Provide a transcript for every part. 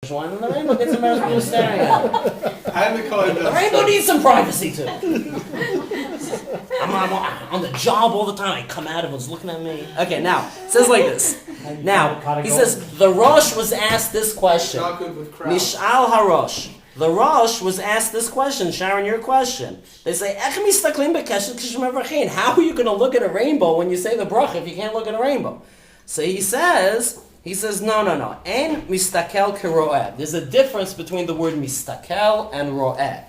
one, and the rainbow gets embarrassed when you're staring at it. The rainbow needs some privacy too. I'm on the job all the time. I come out, everyone's looking at me. Okay, now it says like this. Now he says the Rosh was asked this question. Nish'al HaRosh. The Rosh was asked this question. Sharon, your question. They say, how are you going to look at a rainbow when you say the bracha if you can't look at a rainbow? So he says, no. En mistakel kero'eh. There's a difference between the word mistakel and ro'eh.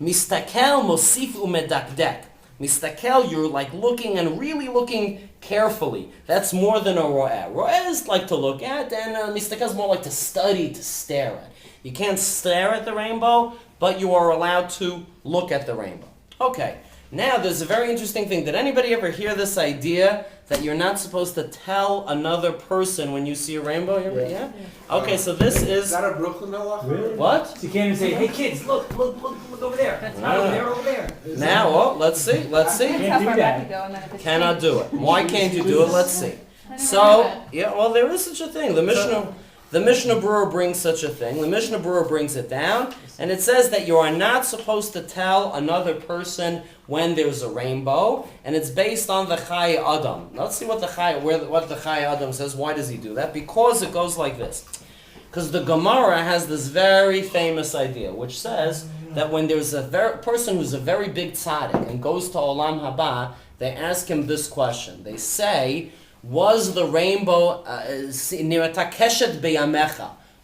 Mistakel mosif umedakdek. Mistakel, you're like looking and really looking carefully. That's more than a ro'eh. Ro'eh is like to look at, and mistakel is more like to study, to stare at. You can't stare at the rainbow, but you are allowed to look at the rainbow. Okay, now there's a very interesting thing. Did anybody ever hear this idea that you're not supposed to tell another person when you see a rainbow? Yeah? Okay, so this is... Is that a Brooklyn halacha? Really? What? So you can't even say, hey kids, look over there. That's not over there. Now, let's see. Can't do that. Cannot do it. Why can't you do it? Let's see. So, there is such a thing. The Mishnah Berurah brings such a thing. The Mishnah Berurah brings it down, and it says that you are not supposed to tell another person when there's a rainbow, and it's based on the Chai Adam. Let's see what the Chai Adam says. Why does he do that? Because it goes like this. Because the Gemara has this very famous idea, which says that when there's a person who's a very big tzaddik and goes to Olam Haba, they ask him this question. They say, was the rainbow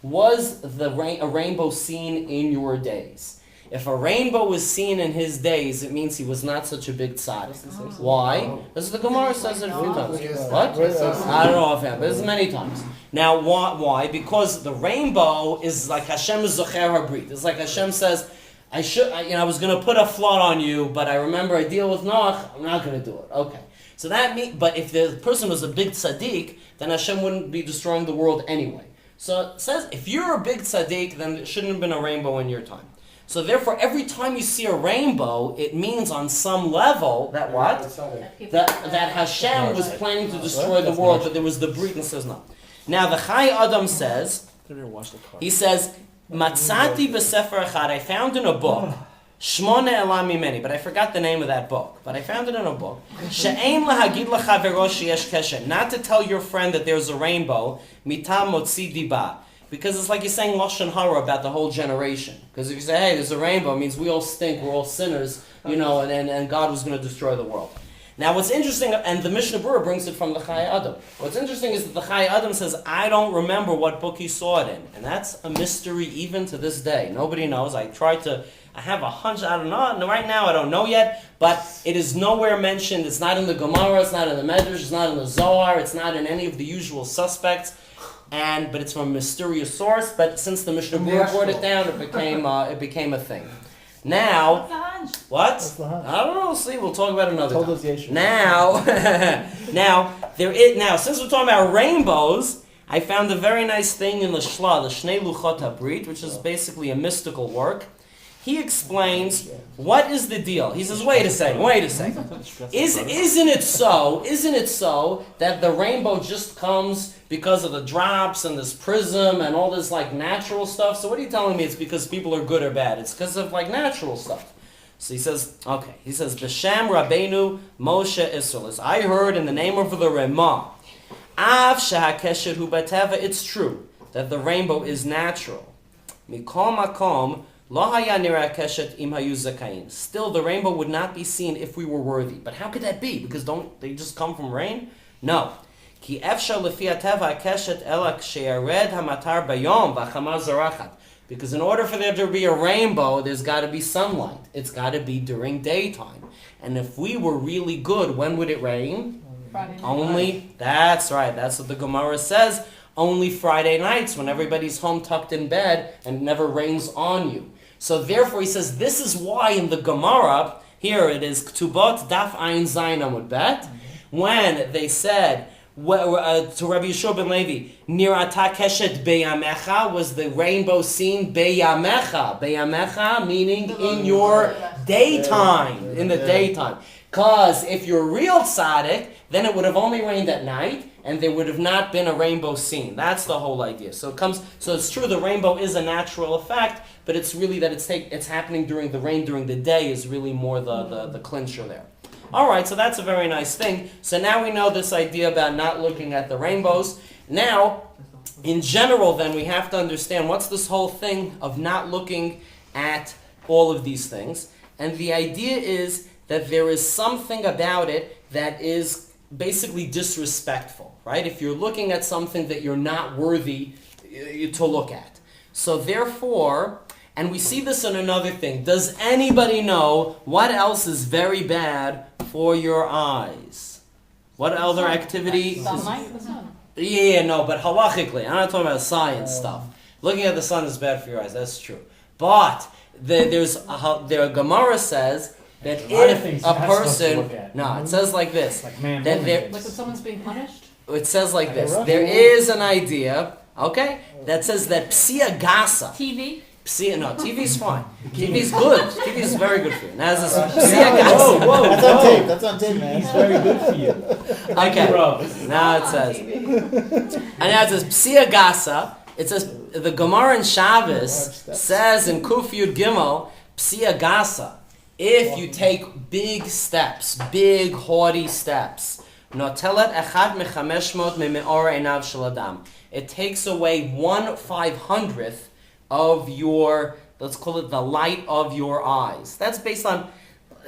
was a rainbow seen in your days? If a rainbow was seen in his days, it means he was not such a big tzaddik. Why? Because the Gemara says it a few times. What? I don't know offhand, but it's many times. Now, why? Because the rainbow is like Hashem is Zocher HaBrit. It's like Hashem says, I was going to put a flood on you, but I remember I deal with Noach, I'm not going to do it. Okay. So that means, but if the person was a big tzaddik, then Hashem wouldn't be destroying the world anyway. So it says, if you're a big tzaddik, then it shouldn't have been a rainbow in your time. So therefore, every time you see a rainbow, it means on some level that what? That Hashem was planning to destroy the world, but there was the Brit, and says no. Now the Chai Adam says, he says, Matzati v'sefer echad, I found in a book, Shmona elam mimeni, but I forgot the name of that book. But I found it in a book. She'ein lahagid lachavero sheyesh kesher, not to tell your friend that there's a rainbow, mitam motzi diba, because it's like you're saying lashon hara about the whole generation. Because if you say, hey, there's a rainbow, it means we all stink, we're all sinners, and God was going to destroy the world. Now what's interesting, and the Mishnah Berurah brings it from the Chai Adam. What's interesting is that the Chai Adam says, I don't remember what book he saw it in. And that's a mystery even to this day. Nobody knows. I have a hunch, I don't know. Right now I don't know yet, but it is nowhere mentioned. It's not in the Gemara, it's not in the Medrash, it's not in the Zohar, it's not in any of the usual suspects. But it's from a mysterious source. But since the Mishnah Berurah brought it down, it became a thing. Now, what? I don't know. See, we'll talk about it another time. Now, since we're talking about rainbows, I found a very nice thing in the Shla, the Shnei Luchot HaBrit, which is basically a mystical work. He explains, what is the deal? He says, wait a second. Isn't it so that the rainbow just comes because of the drops and this prism and all this like natural stuff? So what are you telling me? It's because people are good or bad? It's because of like natural stuff. So he says, B'Shem Rabbeinu Moshe Israel. I heard in the name of the Ramah, Av Shehakesher Hu B'Teva, it's true that the rainbow is natural. Mikol Makom, still, the rainbow would not be seen if we were worthy. But how could that be? Because don't they just come from rain? No. Because in order for there to be a rainbow, there's got to be sunlight. It's got to be during daytime. And if we were really good, when would it rain? Friday. That's right. That's what the Gemara says. Only Friday nights when everybody's home tucked in bed and it never rains on you. So therefore he says, this is why in the Gemara, here it is, Ktubot Daf Ayin Zayin Amud Bet, when they said to Rabbi Yeshua ben Levi, Nirata Keshet Beyamecha, was the rainbow seen Beyamecha? Beyamecha meaning in your daytime, in the daytime. Because if you're real tzaddik, then it would have only rained at night, and there would have not been a rainbow seen. That's the whole idea. So it's true the rainbow is a natural effect, but it's really that it's happening during the rain during the day is really more the clincher there. All right, so that's a very nice thing. So now we know this idea about not looking at the rainbows. Now, in general, then, we have to understand what's this whole thing of not looking at all of these things. And the idea is that there is something about it that is basically disrespectful, right? If you're looking at something that you're not worthy to look at. So therefore, and we see this in another thing, does anybody know what else is very bad for your eyes? What other activity? Yeah, no, but halachically, I'm not talking about science stuff. Looking at the sun is bad for your eyes, that's true. But the Gemara says that if a person, no, it says like this, like when someone's being punished? It says like this, there is an idea, okay, that says that psia gasa. TV? No, TV's fine. TV's good. TV's very good for you. Now, this psia gasa. Whoa, that's on tape, man. He's very good for you. Okay, now it says, and now it says psia gasa. It says, the Gemara in Shabbos says in Kuf Yud Gimel, psia gasa. If you take big steps, big haughty steps, notelet echad mechameshmot me'or einav shel adam. It takes away 1/500th of your, let's call it the light of your eyes. That's based on,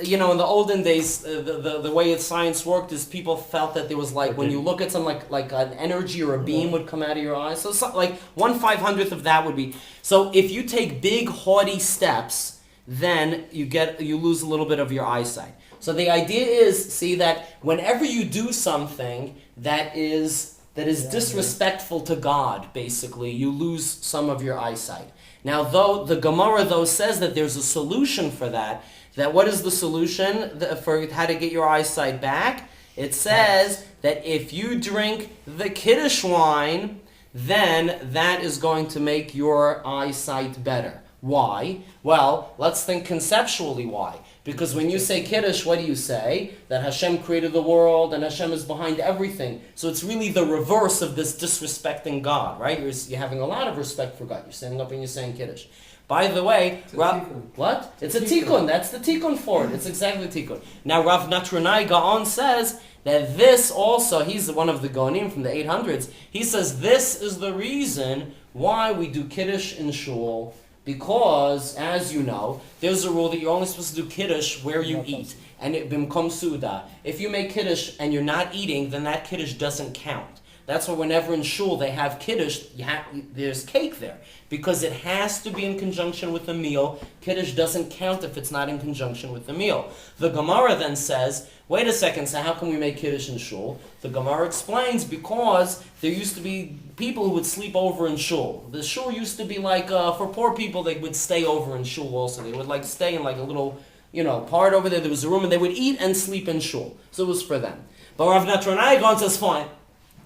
in the olden days, the way science worked is people felt that there was like, when you look at something like an energy or a beam would come out of your eyes. So like 1/500th of that would be. So if you take big haughty steps, then you lose a little bit of your eyesight. So the idea is, see, that whenever you do something that is disrespectful to God, basically, you lose some of your eyesight. Now, though the Gemara says that there's a solution for that. That what is the solution for how to get your eyesight back? It says that if you drink the Kiddush wine, then that is going to make your eyesight better. Why? Well, let's think conceptually why. Because when you say Kiddush, what do you say? That Hashem created the world and Hashem is behind everything. So it's really the reverse of this disrespecting God, right? You're having a lot of respect for God. You're standing up and you're saying Kiddush. By the way, what? It's a tikkun. That's the tikkun for it. It's exactly tikkun. Now, Rav Natronai Gaon says that this also, he's one of the Gaonim from the 800s, he says this is the reason why we do Kiddush in shul. Because, as you know, there's a rule that you're only supposed to do Kiddush where you eat. And it bimkom suda. If you make Kiddush and you're not eating, then that Kiddush doesn't count. That's why whenever in shul they have Kiddush, there's cake there. Because it has to be in conjunction with the meal. Kiddush doesn't count if it's not in conjunction with the meal. The Gemara then says, wait a second, so how can we make Kiddush in shul? The Gemara explains, because there used to be people who would sleep over in shul. The shul used to be like, for poor people, they would stay over in shul also. They would stay in a little, part over there. There was a room and they would eat and sleep in shul. So it was for them. But Rav Natronai Gaon says, fine,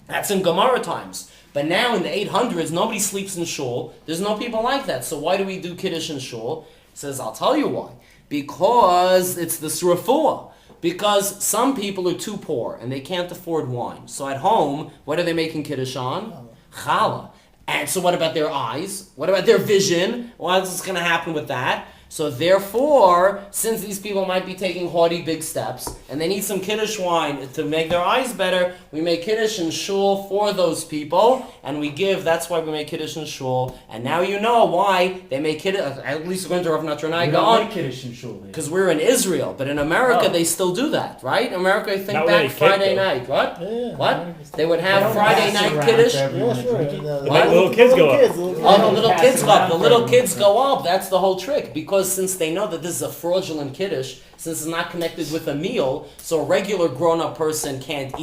that's in Gemara times. But now in the 800s, nobody sleeps in shul. There's no people like that. So why do we do Kiddush in shul? He says, I'll tell you why. Because it's the refuah. Because some people are too poor and they can't afford wine. So at home, what are they making Kiddush on? Challah. And so what about their eyes? What about their vision? What's going to happen with that? So therefore, since these people might be taking haughty big steps, and they need some Kiddush wine to make their eyes better, we make Kiddush in shul for those people, and we give, that's why we make Kiddush in shul. And now you know why they make Kiddush, at least according to Rav Natronai Gaon. Kiddush in shul. Because we're in Israel, but in America they still do that, right? America, I think Not back really Friday cake, night, what? Yeah, What? They would have Friday night Kiddush. Yeah, sure. What? Little kids go up. Oh, the little kids go up. The little kids go up. That's the whole trick. Because since they know that this is a fraudulent Kiddush, since it's not connected with a meal, so a regular grown-up person can't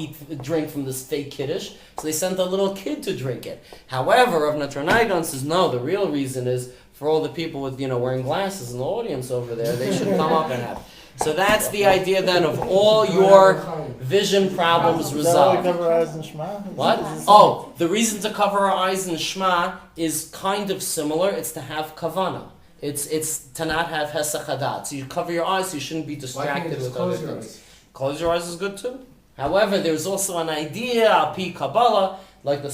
drink from this fake Kiddush, so they sent a little kid to drink it. However, Rav Natronai Gaon says, no, the real reason is for all the people with, wearing glasses in the audience over there, they should come up and have. So that's the idea then of all your vision problems resolved. Cover our eyes in Shema? What? Oh, the reason to cover our eyes in Shema is kind of similar. It's to have kavanah. It's to not have hesach hadat. So you cover your eyes, so you shouldn't be distracted with other things. Close your eyes is good too. However, there's also an idea, Al Pi Kabbalah, like the